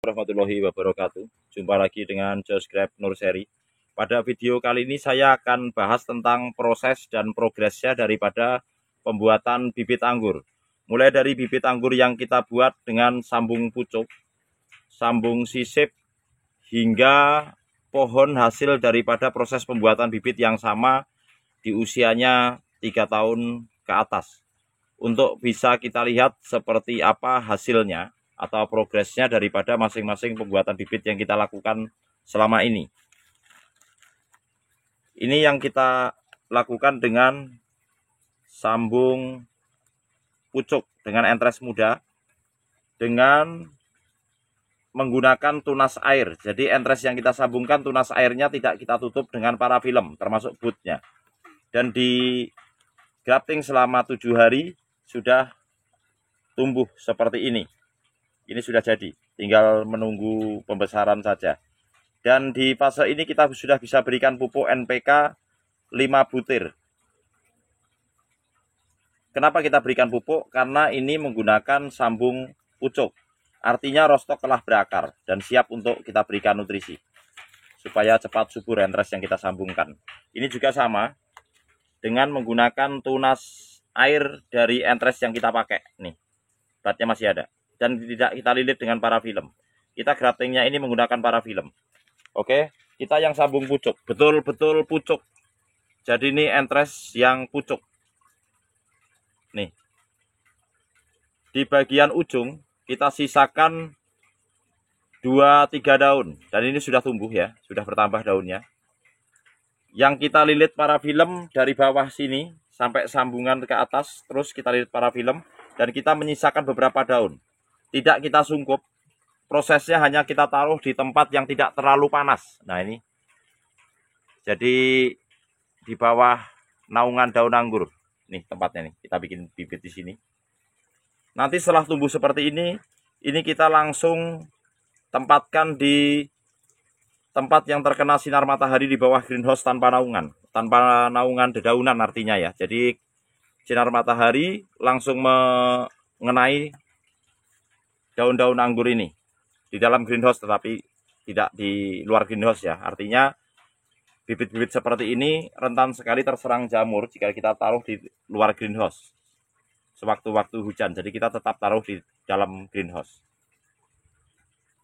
Warahmatullahi wabarakatuh. Jumpa lagi dengan Josgrab Nurseri. Pada video kali ini saya akan bahas tentang proses dan progresnya daripada pembuatan bibit anggur. Mulai dari bibit anggur yang kita buat dengan sambung pucuk, sambung sisip, hingga pohon hasil daripada proses pembuatan bibit yang sama di usianya 3 tahun ke atas. Untuk bisa kita lihat seperti apa hasilnya atau progresnya daripada masing-masing pembuatan bibit yang kita lakukan selama ini. Ini yang kita lakukan dengan sambung pucuk dengan entres muda dengan menggunakan tunas air. Jadi entres yang kita sambungkan tunas airnya tidak kita tutup dengan parafilm termasuk bootnya. Dan di grafting selama 7 hari sudah tumbuh seperti ini. Ini sudah jadi, tinggal menunggu pembesaran saja. Dan di fase ini kita sudah bisa berikan pupuk NPK 5 butir. Kenapa kita berikan pupuk? Karena ini menggunakan sambung pucuk. Artinya rostok telah berakar dan siap untuk kita berikan nutrisi. Supaya cepat subur entres yang kita sambungkan. Ini juga sama dengan menggunakan tunas air dari entres yang kita pakai. Nih, batnya masih ada. Dan tidak kita lilit dengan parafilm. Kita graftingnya ini menggunakan parafilm. Oke, kita yang sambung pucuk, betul-betul pucuk. Jadi ini entres yang pucuk. Nih. Di bagian ujung kita sisakan 2-3 daun. Dan ini sudah tumbuh ya, sudah bertambah daunnya. Yang kita lilit parafilm dari bawah sini sampai sambungan ke atas, terus kita lilit parafilm dan kita menyisakan beberapa daun. Tidak kita sungkup, prosesnya hanya kita taruh di tempat yang tidak terlalu panas. Nah ini, jadi di bawah naungan daun anggur. Nih tempatnya nih, kita bikin bibit di sini. Nanti setelah tumbuh seperti ini kita langsung tempatkan di tempat yang terkena sinar matahari di bawah greenhouse tanpa naungan dedaunan artinya ya. Jadi sinar matahari langsung mengenai daun-daun anggur ini di dalam greenhouse tetapi tidak di luar greenhouse ya. Artinya bibit-bibit seperti ini rentan sekali terserang jamur jika kita taruh di luar greenhouse sewaktu-waktu hujan. Jadi kita tetap taruh di dalam greenhouse.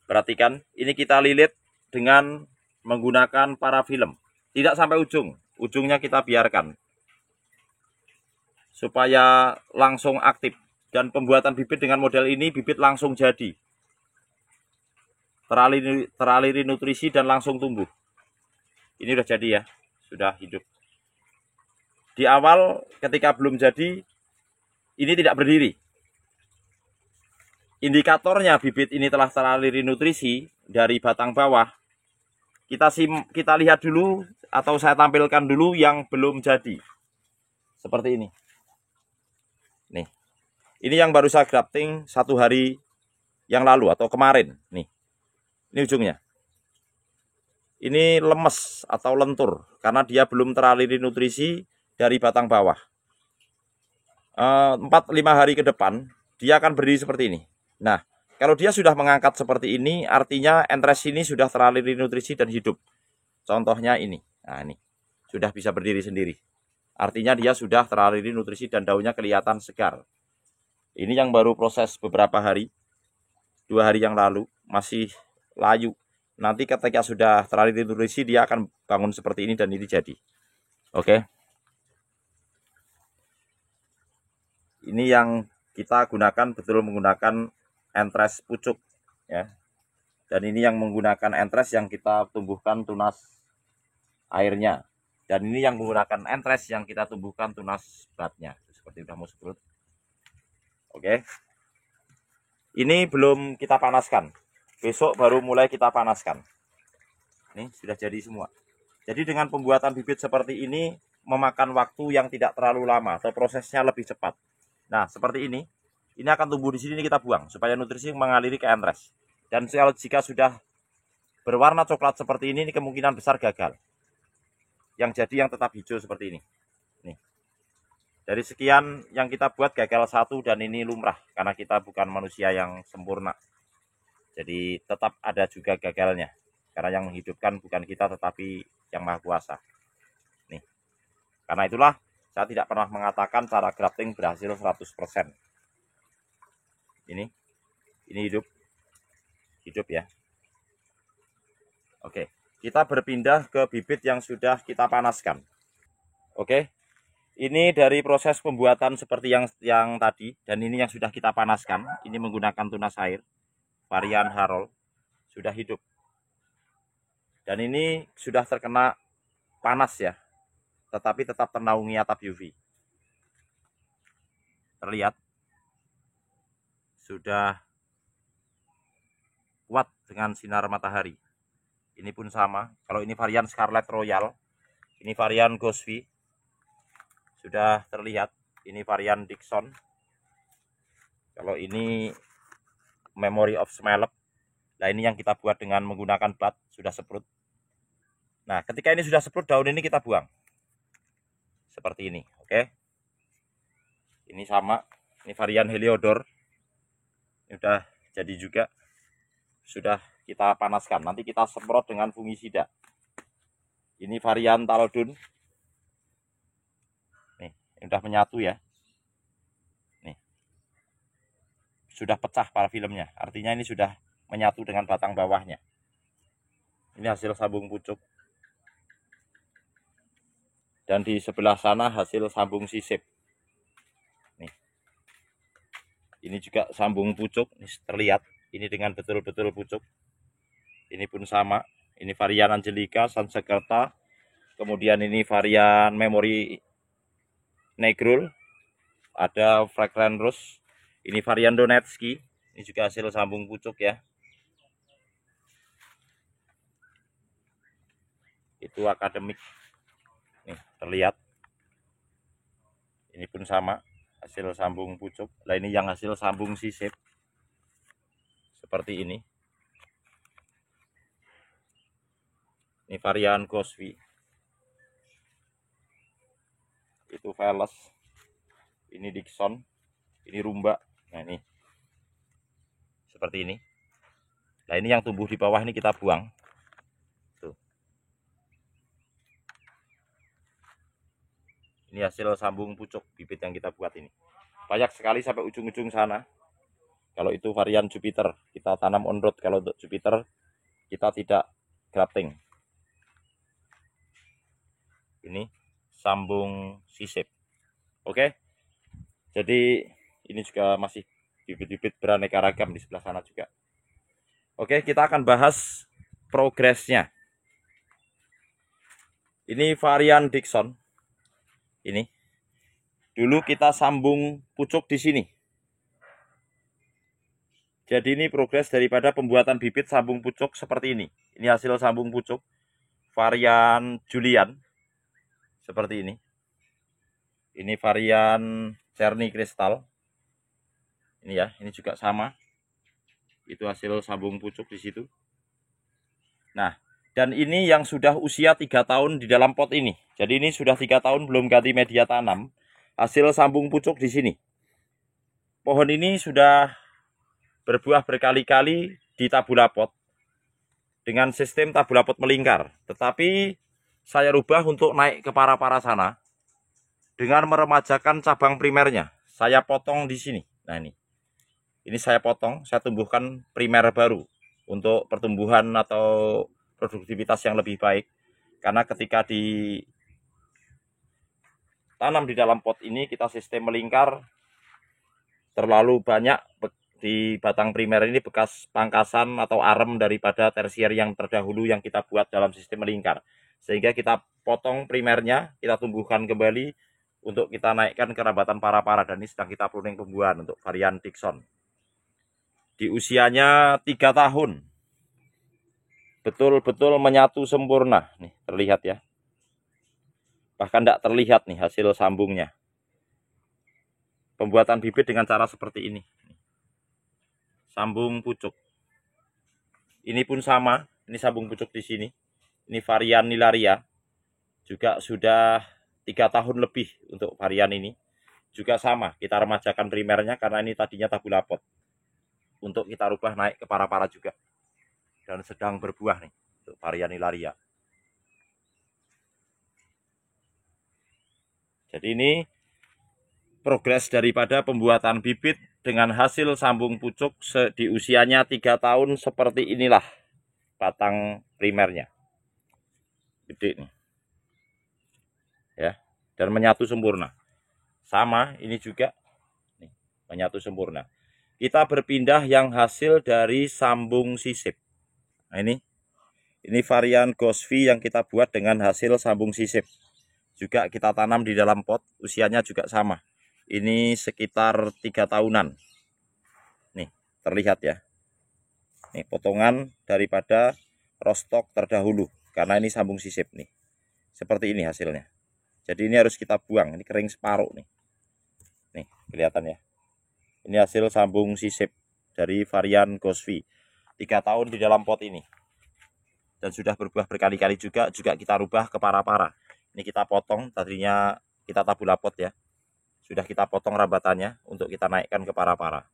Perhatikan, ini kita lilit dengan menggunakan parafilm. Tidak sampai ujung, ujungnya kita biarkan supaya langsung aktif. Dan pembuatan bibit dengan model ini, bibit langsung jadi. Teraliri nutrisi dan langsung tumbuh. Ini sudah jadi ya, sudah hidup. Di awal ketika belum jadi, ini tidak berdiri. Indikatornya bibit ini telah teraliri nutrisi dari batang bawah. Kita lihat dulu atau saya tampilkan dulu yang belum jadi. Seperti ini. Nih. Ini yang baru saya grafting 1 hari yang lalu atau kemarin. Nih. Ini ujungnya. Ini lemes atau lentur karena dia belum teraliri nutrisi dari batang bawah. 4-5 hari ke depan dia akan berdiri seperti ini. Nah, kalau dia sudah mengangkat seperti ini, artinya entres ini sudah teraliri nutrisi dan hidup. Contohnya ini. Nah, ini sudah bisa berdiri sendiri. Artinya dia sudah teraliri nutrisi dan daunnya kelihatan segar. Ini yang baru proses beberapa hari, 2 hari yang lalu, masih layu. Nanti ketika sudah teraliri nutrisi, dia akan bangun seperti ini dan ini jadi. Oke. Ini yang kita gunakan betul menggunakan entres pucuk ya. Dan ini yang menggunakan entres yang kita tumbuhkan tunas airnya. Dan ini yang menggunakan entres yang kita tumbuhkan tunas batnya. Seperti sudah mau surut. Oke. Ini belum kita panaskan. Besok baru mulai kita panaskan. Ini sudah jadi semua. Jadi dengan pembuatan bibit seperti ini memakan waktu yang tidak terlalu lama atau prosesnya lebih cepat. Nah, seperti ini akan tumbuh di sini, ini kita buang supaya nutrisi mengaliri ke entres. Dan kalau jika sudah berwarna coklat seperti ini kemungkinan besar gagal. Yang jadi yang tetap hijau seperti ini. Nih. Dari sekian yang kita buat gagal 1 dan ini lumrah karena kita bukan manusia yang sempurna. Jadi tetap ada juga gagalnya. Karena yang menghidupkan bukan kita tetapi Yang Maha Kuasa. Nih. Karena itulah saya tidak pernah mengatakan cara grafting berhasil 100%. Ini hidup. Hidup ya. Oke, kita berpindah ke bibit yang sudah kita panaskan. Oke. Ini dari proses pembuatan seperti yang tadi, dan ini yang sudah kita panaskan. Ini menggunakan tunas air, varian Harold, sudah hidup. Dan ini sudah terkena panas ya, tetapi tetap ternaungi atap UV. Terlihat, sudah kuat dengan sinar matahari. Ini pun sama, kalau ini varian Scarlet Royal, ini varian Ghostby. Sudah terlihat, ini varian Dixon. Kalau ini Memory of Smellop. Nah, ini yang kita buat dengan menggunakan bat, sudah seprut. Nah, ketika ini sudah seprut, daun ini kita buang. Seperti ini, oke. Ini sama, ini varian Heliodor. Ini sudah jadi juga. Sudah kita panaskan, nanti kita semprot dengan fungisida. Ini varian Talodun. Nih, ini sudah menyatu ya. Sudah pecah para filmnya, artinya ini sudah menyatu dengan batang bawahnya. Ini hasil sambung pucuk. Dan di sebelah sana hasil sambung sisip. Nih. Ini juga sambung pucuk, ini terlihat. Ini dengan betul-betul pucuk. Ini pun sama. Ini varian Angelica, Sansekerta. Kemudian ini varian Memory Negrul. Ada Fragrant Rose. Ini varian Donetsky. Ini juga hasil sambung pucuk ya. Itu akademik. Nih, terlihat. Ini pun sama. Hasil sambung pucuk. Nah, ini yang hasil sambung sisip. Seperti ini. Ini varian Ghostby. Itu Veles. Ini Dixon. Ini Rumba. Nah, ini. Seperti ini. Nah, ini yang tumbuh di bawah ini kita buang. Tuh. Ini hasil sambung pucuk bibit yang kita buat ini. Banyak sekali sampai ujung-ujung sana. Kalau itu varian Jupiter, kita tanam on road. Kalau untuk Jupiter, kita tidak grafting. Ini sambung sisip. Oke. Jadi ini juga masih bibit-bibit beraneka ragam di sebelah sana juga. Oke, kita akan bahas progresnya. Ini varian Dixon. Ini. Dulu kita sambung pucuk di sini. Jadi ini progres daripada pembuatan bibit sambung pucuk seperti ini. Ini hasil sambung pucuk varian Julian. Seperti ini. Ini varian Cherny Crystal. Ini ya, ini juga sama. Itu hasil sambung pucuk di situ. Nah, dan ini yang sudah usia 3 tahun di dalam pot ini. Jadi ini sudah 3 tahun belum ganti media tanam. Hasil sambung pucuk di sini. Pohon ini sudah berbuah berkali-kali di tabula pot dengan sistem tabula pot melingkar. Tetapi saya rubah untuk naik ke para-para sana dengan meremajakan cabang primernya. Saya potong di sini. Nah, ini saya potong, saya tumbuhkan primer baru untuk pertumbuhan atau produktivitas yang lebih baik. Karena ketika ditanam di dalam pot ini, kita sistem melingkar, terlalu banyak di batang primer ini bekas pangkasan atau arem daripada tersier yang terdahulu yang kita buat dalam sistem melingkar. Sehingga kita potong primernya, kita tumbuhkan kembali untuk kita naikkan ke rabatan para-para. Dan ini sedang kita pruning pembuahan untuk varian Dixon. Di usianya 3 tahun. Betul-betul menyatu sempurna. Nih, terlihat ya. Bahkan tidak terlihat nih hasil sambungnya. Pembuatan bibit dengan cara seperti ini. Sambung pucuk. Ini pun sama. Ini sambung pucuk di sini. Ini varian Nilaria. Juga sudah 3 tahun lebih untuk varian ini. Juga sama. Kita remajakan primernya karena ini tadinya tabula pot. untuk kita rubah naik ke para-para juga. Dan sedang berbuah nih untuk varian Ilaria. Jadi ini progres daripada pembuatan bibit dengan hasil sambung pucuk di usianya 3 tahun seperti inilah batang primernya. Gede nih. Ya, dan menyatu sempurna. Sama ini juga nih, menyatu sempurna. Kita berpindah yang hasil dari sambung sisip. Nah, ini varian Gosvi yang kita buat dengan hasil sambung sisip. Juga kita tanam di dalam pot, usianya juga sama. Ini sekitar 3 tahunan. Nih, terlihat ya. Nih, potongan daripada rostok terdahulu. Karena ini sambung sisip nih. Seperti ini hasilnya. Jadi ini harus kita buang. Ini kering separuh nih. Nih, kelihatan ya. Ini hasil sambung sisip dari varian Gosvi. 3 tahun di dalam pot ini. Dan sudah berbuah berkali-kali juga kita rubah ke para-para. Ini kita potong, tadinya kita tabula pot ya. Sudah kita potong rambatannya untuk kita naikkan ke para-para.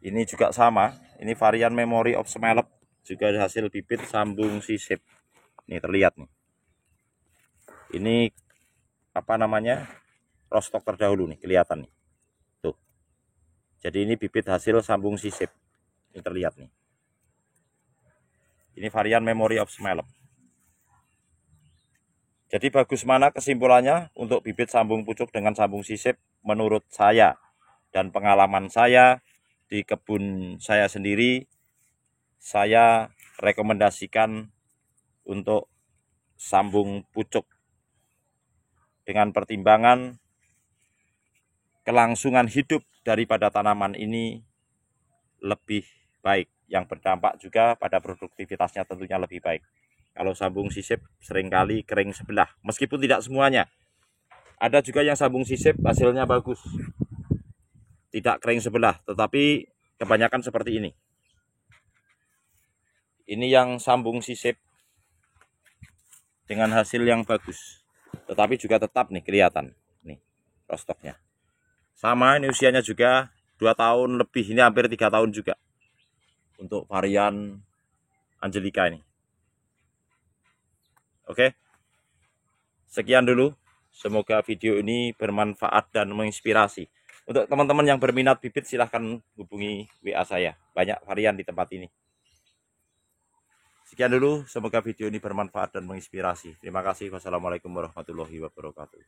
Ini juga sama, ini varian Memory of Smelep, juga hasil bibit sambung sisip. Ini terlihat nih. Ini apa namanya? Rostok terdahulu nih, kelihatan nih. Tuh. Jadi ini bibit hasil sambung sisip. Ini terlihat nih. Ini varian Memory of Smelep. Jadi bagus mana kesimpulannya untuk bibit sambung pucuk dengan sambung sisip menurut saya dan pengalaman saya di kebun saya sendiri, saya rekomendasikan untuk sambung pucuk dengan pertimbangan kelangsungan hidup daripada tanaman ini lebih baik, yang berdampak juga pada produktivitasnya tentunya lebih baik. Kalau sambung sisip seringkali kering sebelah, meskipun tidak semuanya. Ada juga yang sambung sisip hasilnya bagus, tidak kering sebelah, tetapi kebanyakan seperti ini. Ini yang sambung sisip dengan hasil yang bagus, tetapi juga tetap nih kelihatan nih rostoknya. Sama, ini usianya juga 2 tahun lebih, ini hampir 3 tahun juga untuk varian Angelica ini. Oke, sekian dulu. Semoga video ini bermanfaat dan menginspirasi. Untuk teman-teman yang berminat bibit, silahkan hubungi WA saya. Banyak varian di tempat ini. Sekian dulu. Semoga video ini bermanfaat dan menginspirasi. Terima kasih. Wassalamualaikum warahmatullahi wabarakatuh.